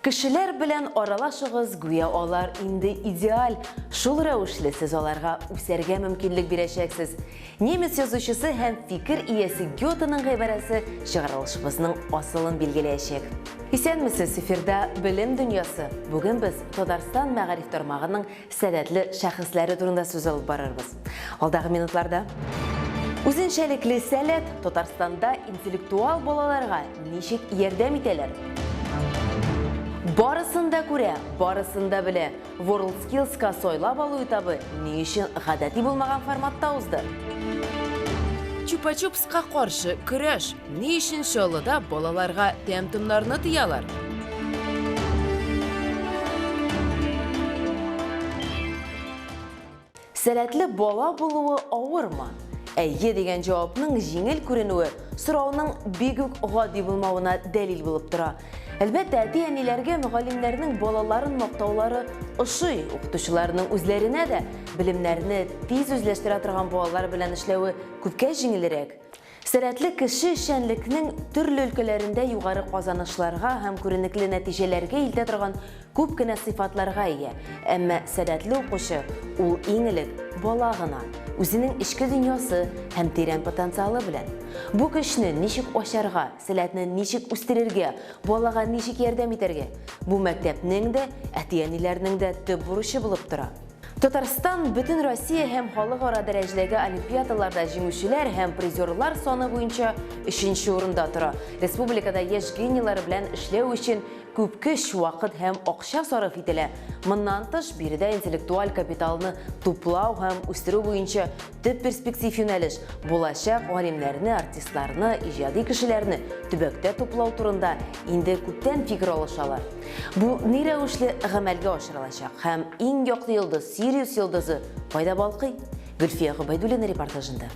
Кешеләр белән аралашыгыз, гүя алар инде идеаль. Шул рәвешле сез аларга үсәргә мөмкинлек бирәчәксез. Немец язучысы һәм фикер иясе Гётеның гыйбарәсе чыгарылышыбызның асылын билгеләячәк. Исәнмесез, эфирда Белем дөньясы. Бүген без Татарстан мәгариф тармагының сәләтле шәхесләре турында сүз алып барырбыз. Алдагы минутларда үзенчәлекле сәләт Татарстанда интеллектуал балаларга ничек ярдәм итәләр? Барысында күрә, барысында белә. WorldSkills-ка сойлап алу этабы ни өчен гадәти булмаган форматта узды? Чупа-чупска каршы көрәш ни өчен Чаллыда балаларга тәм-томнарны тыялар? Сәләтле бала булуы авырмы? Әйе дигән җавапның җиңел күренүе сорауның бик үк гади булмавына дәлил булып тора. Әлбәттә, әти-әниләргә мөгаллимнәрнең балаларын мактаулары ошый, укытучыларның үзләренә дә белемнәрне тиз үзләштерә торган балалар белән эшләүе күпкә җиңелрәк. Сәләтле кеше эшчәнлекнең төрле өлкәләрендә югары казанышларга һәм күренекле нәтиҗәләргә илтә торган күп кенә сыйфатларга ия. Әмма сәләтле укучы ул иң элек бала гына, үзенең эчке дөньясы һәм тирән потенциалы белән. Бу көчне ничек ачарга, сәләтне ничек үстерергә, балага ничек ярдәм итәргә? Бу мәктәпнең дә, әти-әниләрнең дә төп бурычы булып тора. Татарстан бөтен Россия һәм халыкара дәрәҗәдәге олимпиадаларда җиңүчеләр һәм призерлар саны буенча 3нче урында тора. Республикада яшь генийлар белән эшләү өчен күп көч, вакыт һәм акча сарыф ителә. Моннан тыш, биредә интеллектуаль капиталны туплау һәм үстерү буенча төп перспектив юнәлеш булачак галимнәрне, артистларны, иҗади кешеләрне төбәктә туплау турында инде күптән фикер алышалар. Бу ни рәвешле гамәлгә ашырылачак һәм иң яклы йолдыз Сириус йолдызы кайда балкый? Гөлфия Гобайдуллина репортажында.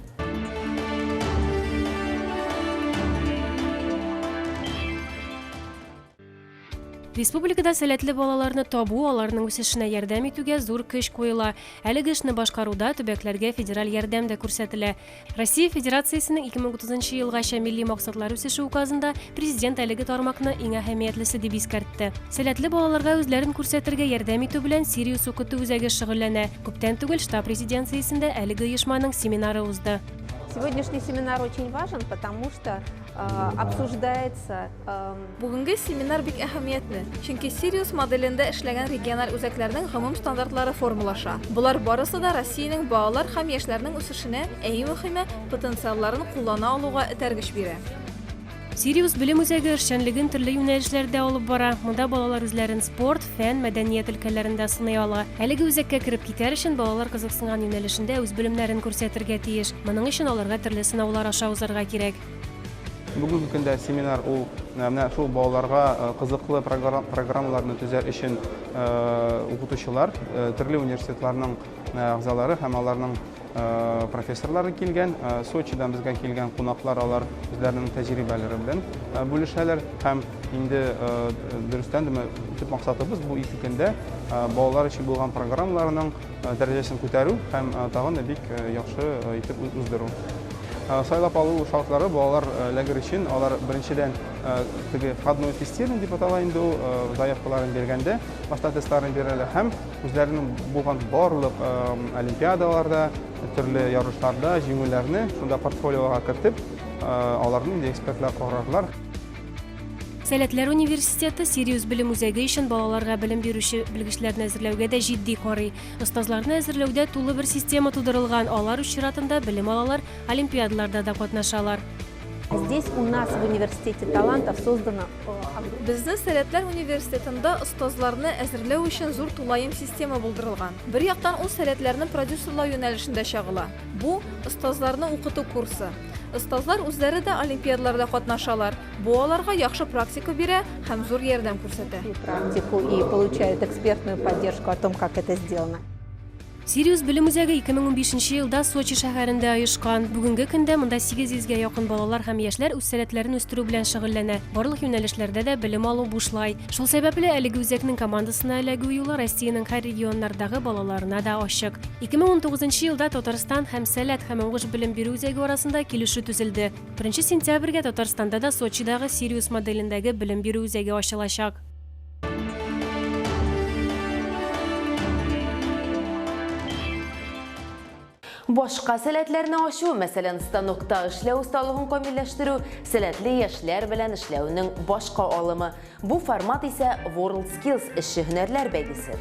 Республикада сәләтле балаларны табу, аларның үсешенә ярдәм итүгә зур көч куела. Әлеге эшне башкаруда төбәкләргә федераль ярдәм дә күрсәтелә. Россия Федерациясенең 2030 елгача милли максатлар үсеше указында президент әлеге тармакны иң әһәмиятлесе дип искәртте. Сәләтле балаларга үзләрен күрсәтергә ярдәм итү белән Сириус укыту үзәге шөгыльләнә. Күптән түгел штаб резиденциясендә әлеге оешманың семинары узды. Сегодняшний семинар очень важен, потому что обсуждается... Бүгенге семинар бик әһәмиятле, чөнки Сириус моделендә эшләгән региональ үзәкләрнең гомум стандартлары формулаша. Булар барысы да Россиянең балалар һәм яшьләрнең үсешенә, иң мөһиме, потенциалларын куллана алуга этәргеч бирә. Сириус белем үзәге эшчәнлеген төрле юнәлешләрдә алып бара. Монда балалар үзләрен спорт, фән, мәдәният өлкәләрендә сынай ала. Әлеге үзәккә кереп китәр өчен балалар кызыксынган юнәлешендә үз белемнәрен күрсәтергә тиеш. Моның өчен аларга төрле сынаулар аша узарга кирәк. Бүгенге көндә семинар ул менә шул балаларга кызыклы программаларны төзәр өчен укытучылар, төрле университетларның әгъзалары һәм аларның профессорлары килгән, Сочидан безгә килгән кунаклар, алар үзләренең тәҗрибәләре белән бүлешәләр һәм инде дөрестән дә төп максатыбыз бу ике көндә балалар өчен булган программаларның дәрәҗәсен күтәрү һәм тагын да бик яхшы итеп уздыру. Сайлап алу шартлары балалар ләгер өчен алар беренчедән теге входной тестирование дип атала инде ул заявкаларын биргәндә башта тестларын бирәләр һәм үзләренең булган барлык олимпиадаларда, төрле ярышларда җиңүләрне шунда портфолиога кертеп, аларны инде экспертлар карарлар. Сәләтләр университеты Сириус белем үзәге өчен балаларга белем бирүче белгечләрне әзерләүгә дә җитди карый. Остазларны әзерләүдә тулы бер система тудырылган. Алар үз чиратында белем алалар, олимпиадаларда да катнашалар. Здесь у нас в университете талантов создано... Безнең Сәләтләр университетында остазларны әзерләү өчен зур тулаем система булдырылган. Бер яктан ул сәләтләрне продюсерлау юнәлешендә чагыла. Бу остазларны укыту курсы. Остазлар үзләре дә олимпиадаларда катнашалар. Бу аларга яхшы практика бирә һәм зур ярдәм күрсәтә. Практику и получают экспертную поддержку о том, как это сделано. Сириус белем үзәге 2015 елда Сочи шәһәрендә оешкан. Бүгенге көндә монда 800-гә якын балалар һәм яшьләр үз сәләтләрен үстерү белән шөгыльләнә. Барлык юнәлешләрдә дә белем алу бушлай. Шул сәбәпле әлеге үзәкнең командасына эләгү юлы Россиянең һәр регионнардагы балаларына да ачык. 2019 елда Татарстан һәм сәләт һәм уңыш белем бирү үзәге арасында килешү төзелде. 1 сентябрьгә Татарстанда да Сочидагы Сириус моделендәге белем бирү үзәге ачылачак. Boshqa sәләтләрне ашу, мәсәлән, станокта эшләү осталыгын камилләштерү, сәләтле яшьләр белән эшләүнең башка алымы. Бу формат исә WorldSkills эшче һөнәрләр бәйгесе.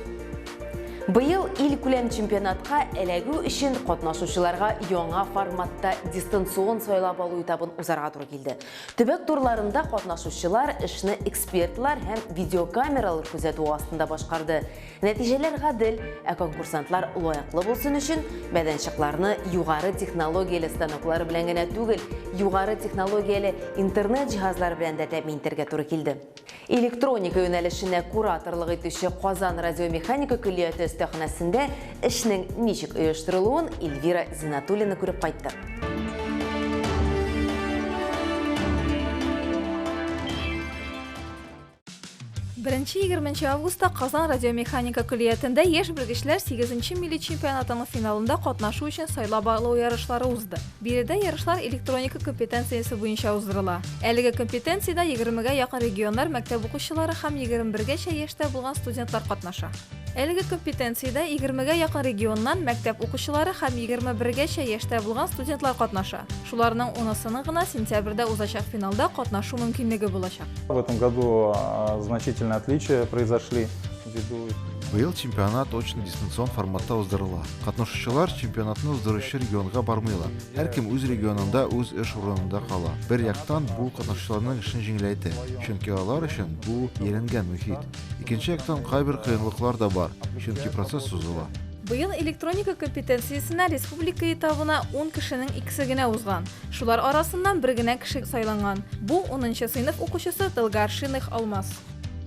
Быел ил күләм чемпионатка эләгү өчен катнашучыларга яңа форматта дистанцион сайлап алу этабын узарга туры килде. Төбәк турларында катнашучылар эшне экспертлар һәм видеокамералар күзәтү астында башкарды. Нәтиҗәләр гадел, ә конкурсантлар лаеклы булсын өчен мәйданчыкларны югары технологияле станоклар белән генә түгел, югары технологияле интернет җиһазлары белән дә тәэмин итәргә туры килде. Электроника юнәлешенә кураторлык итүче Казан радиомеханика көллияте өстәханәсендә эшнең ничек оештырылуын Эльвира Зинатуллина күреп кайтты. Беренче 20 августта Казан радиомеханика көллиятендә яшь белгечләр 8-нче милли чемпионатының финалында катнашу өчен сайлап алу ярышлары узды. Биредә ярышлар электроника компетенциясе буенча уздырыла. Әлеге компетенциядә 20-гә якын регионнар мәктәп укучылары һәм 21-гәчә яшьтә булган студентлар катнаша. Әлеге компетенциядә 20-гә якын регионнан мәктәп укучылары һәм 21-гәчә яшьтә булган студентлар катнаша. Шуларның 10-сының гына сентябрьдә узачак финалда катнашу мөмкинлеге булачак. В этом году значительные отличия произошли ввиду. Быйыл чемпионат очно дистанцион форматта уздырыла. Катнашучылар чемпионатны уздыручы регионга бармыйлар. Һәркем үз регионында үз эш урынында кала. Бер яктан бу катнашучыларның эшен җиңеләйтә, чөнки алар өчен бу ерәнгән мөхит. Икенче яктан кайбер кыенлыклар да бар, чөнки процесс сузыла. Быел электроника компетенциясенә республика этабына 10 кешенең икесе генә узган. Шулар арасыннан бер генә кеше сайланган. Бу 10-нчы сыйныф укучысы Тылгаршиных Алмаз.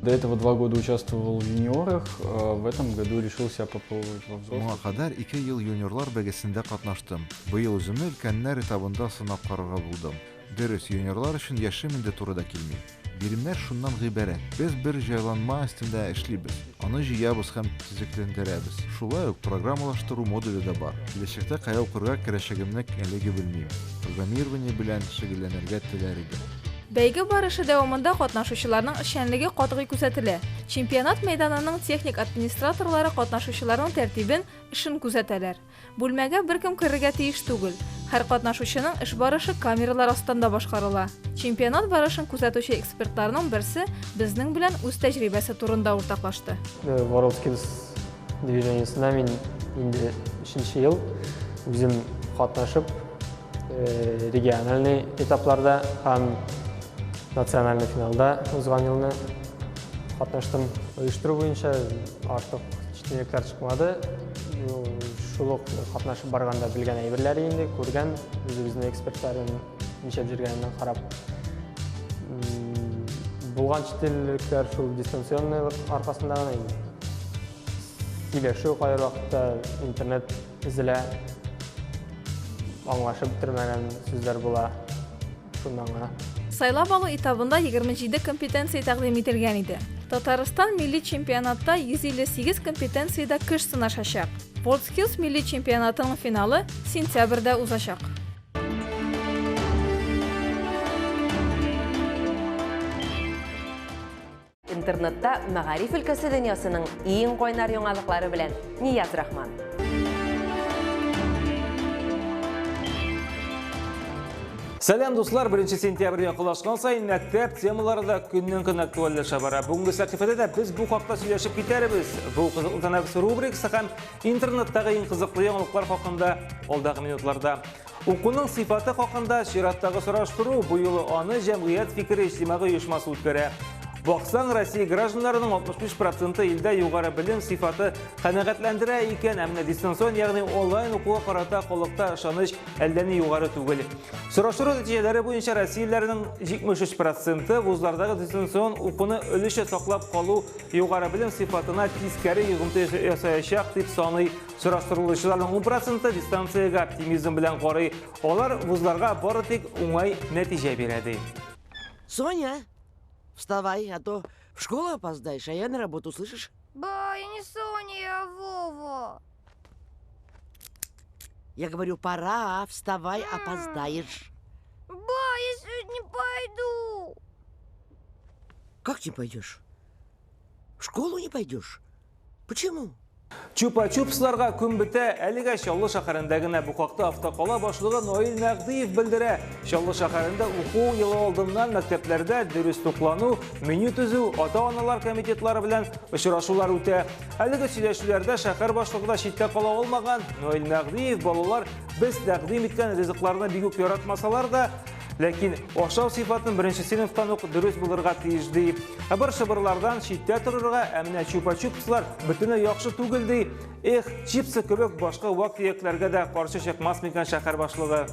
До этого 2 года участвовал в юниорах, в этом году решил себя попробовать во взрослых. Моңа кадәр 2 ел юниорлар бәйгесендә катнаштым. Быел үземне өлкәннәр этабында сынап карарга булдым. Дөрес, юниорлар өчен яшем инде турыда килми. Биремнәр шуннан гыйбарәт. Без бер җайланма астында эшлибез. Аны җыябыз һәм төзекләндерәбез. Шулай ук программалаштыру модуле дә бар. Киләчәктә кая укырга керәчәгемне әлегә белмим. Программирование белән шөгыльләнергә теләр идем. Бәйге барышы дәвамында катнашучыларның эшчәнлеге катгый күзәтелә. Чемпионат мәйданының техник администраторлары катнашучыларның тәртибен, эшен күзәтәләр. Бүлмәгә беркем керергә тиеш түгел. Һәр катнашучының эш барышы камералар астында башкарыла. Чемпионат барышын күзәтүче экспертларның берсе безнең белән үз тәҗрибәсе турында уртаклашты. WorldSkills движениесенә мин инде 3нче ел үзем катнашып, региональный этапларда һәм национальный финалда узган елны катнаштым. Оештыру буенча артык җитенлекләр чыкмады. Шул ук катнашып барганда белгән әйберләр инде, күргән, үзебезнең экспертларын ничек җиргәннән карап. Булган җитенлекләр шул дистанционный аркасында гына инде. Сөйләшү кайыр вакытта интернет изелә, аңлашып бетермәгән сүзләр була. Шуннан гына. Сайлап алу этабында 27 компетенция тәкъдим ителгән иде. Татарстан милли чемпионатта 158 компетенциядә көч сынашачак. WorldSkills милли чемпионатының финалы сентябрьдә узачак. Интернетта мәгариф өлкәсе дөньясының иң кайнар яңалыклары белән Нияз Рахман. Сәлем дуслар, 1 сентябрь якынлашкан сайын мәктәп темалары да көннән-көн актуальләшә бара. Бүгенге сәхифәдә дә без бу хакта сөйләшеп китәрбез. Бу кызыклы тәнәфес рубрикасы һәм интернеттагы иң кызыклы яңалыклар хакында алдагы минутларда. Укуның сыйфаты хакында чираттагы сораштыру бу юлы аны җәмгыять фикере иҗтимагый оешмасы үткәрә. Баксаң, Россия гражданнарының 65% илдә югары белем сыйфаты канәгатьләндерә икән, әмма дистанцион, ягъни онлайн укуга карата халыкта ышаныч әллә ни югары түгел. Сораштыру нәтиҗәләре буенча Россияләрнең 73% вузлардагы дистанцион укуны өлеше саклап калу югары белем сыйфатына тискәре йогынты ясаячак дип саный. Сораштырылучыларның 10% дистанциягә оптимизм белән карый. Алар вузларга бары тик уңай нәтиҗә бирә. Соня, вставай, а то в школу опоздаешь, а я на работу, слышишь? Ба, я не Соня, я Вова. Я говорю, пора, вставай, опоздаешь. Ба, я сегодня не пойду. Как не пойдешь? В школу не пойдешь? Почему? Чупа-чупсларға күн біті әліге Шаллы шақарындағына бұқақты автоқала башлығы Ноэль Мәғдиев білдірі. Шаллы шақарында оқу елі алдымнан мәктеплерді дұрыс тұқлану, меню түзу, ата-аналар комитетлары білән ұшырашулар өте. Әлігі сөйлешулерді шақар башлығыда шетте қала олмаған Ноэль Мәғдиев балалар біз тәқдим еткен ризықларына бигүк яратмасалар да, ләкин ошау сифатын бірінші сыныптан оқ дұрыс бұлырға тиежді. Абыр-шыбырлардан шетте тұрырға әміне чупа-чупсылар бүтіні яқшы түгілді. Чипсы көбік башқа уақыт еклерге де қаршы шақмас мекен шақар башлығы.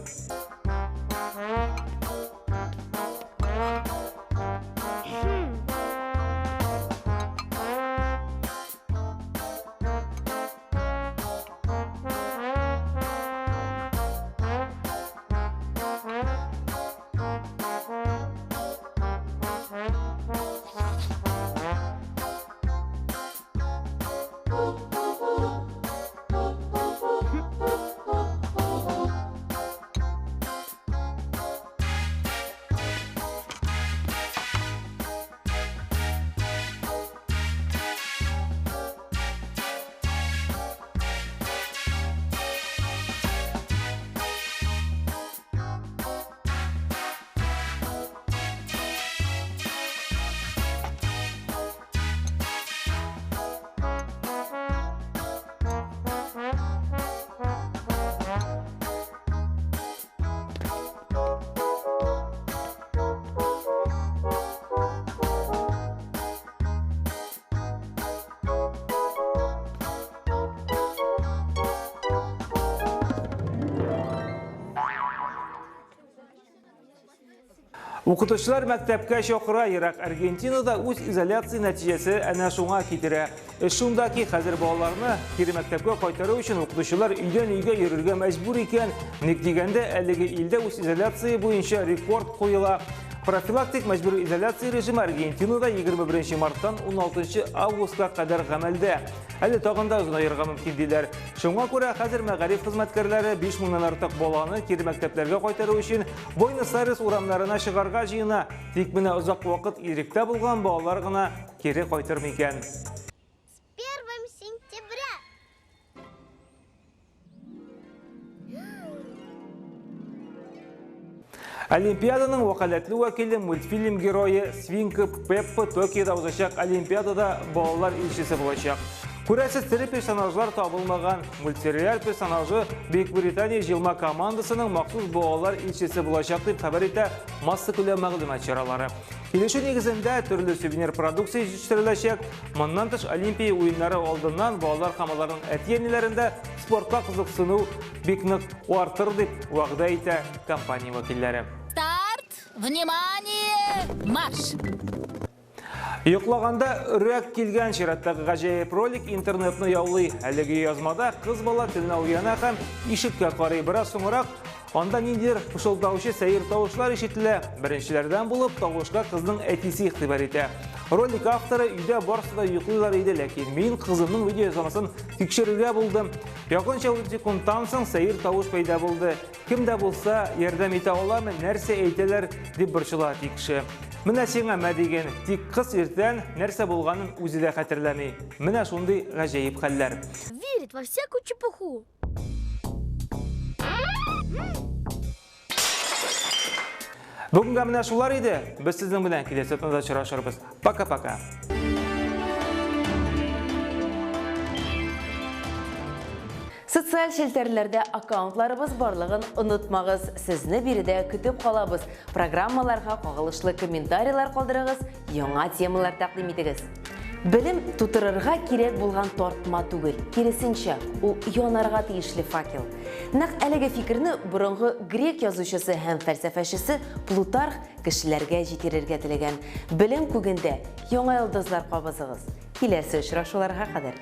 Оқытушылар мәктәпкә шоқыра Ирак Аргентинада үз изоляция нәтижесі әнә шуңа китерә. Шундаки хәзер балаларны кире мәктәпкә кайтару өчен оқытушылар өйдән өйгә йөрергә мәҗбүр икән. Ник дигәндә, әлеге илдә үз изоляция буенча рекорд куела. Профилактик мәҗбүри изоляция режимы Аргентинада 21 марттан 16 августка кадәр гамәлдә. Әле тагында озынайырга мөмкин диләр. Шуңа күрә хәзер мәгариф хезмәткәрләре 5000 артык баланы кире мәктәпләргә кайтару өчен Буэнос-Айрес урамнарына чыгарга җыена. Тик менә озак вакыт иректә булган балалар гына кире кайтырмый икән. Олимпиаданың вакалатлы вәкиле мультфильм геройы Свинка Пеппа Токиода узачак Олимпиадада балалар илчесе булачак. Күрәсез тере персонажлар табылмаган мультсериал персонажы Бөекбритания җылма командасының махсус балалар илчесе булачак дип хәбәр итә масса күләм мәгълүмат чаралары. Килешү нигезендә төрле сувенир продукция җитештереләчәк. Моннан тыш Олимпия уеннары алдыннан балалар һәм аларның әти-әниләрендә спортка кызыксыну бик нык артыр дип вәгъдә итә компания вәкилләре. Старт! Внимание! Марш! Йоқлаганда үрәк килгән чираттагы гаҗәеп ролик интернетны яулый. Әлеге язмада кыз бала теленә уяна һәм ишеккә карый. Бераз соңрак анда ниндидер пышылдаучы сәер тавышлар ишетелә. Беренчеләрдән булып тавышка кызның әтисе игътибар итә. Ролик авторы өйдә барысы да йоклыйлар иде, ләкин мин кызымның видео ясамасын тикшерергә булдым. Якынча 10 секундтан соң сәер тавыш пайда булды. Кем дә булса ярдәм итә аламы, нәрсә әйтәләр дип борчыла тикше. Менә сиңа мәдиген, тик кыз иртән нәрсә булганын үзе дә хәтерләми. Менә шундый гаҗәеп хәлләр. Верит во всякую чепуху. Бүгенге менә шулар иде. Без сезнең белән киләсе атнада очрашырбыз. Пока-пока. Социаль шелтерләрдә аккаунтларыбыз барлыгын онытмагыз. Сезне биредә көтеп калабыз. Программаларга кагылышлы комментарийлар калдырыгыз, яңа темалар тәкъдим итегез. Белем тутырырга кирәк булган тартма түгел, киресенчә, ул янарга тиешле факел. Нәкъ әлеге фикерне борынгы грек язучысы һәм фәлсәфәчесе Плутарх кешеләргә җитерергә теләгән. Белем күгендә яңа йолдызлар кабызыгыз. Киләсе очрашуларга кадәр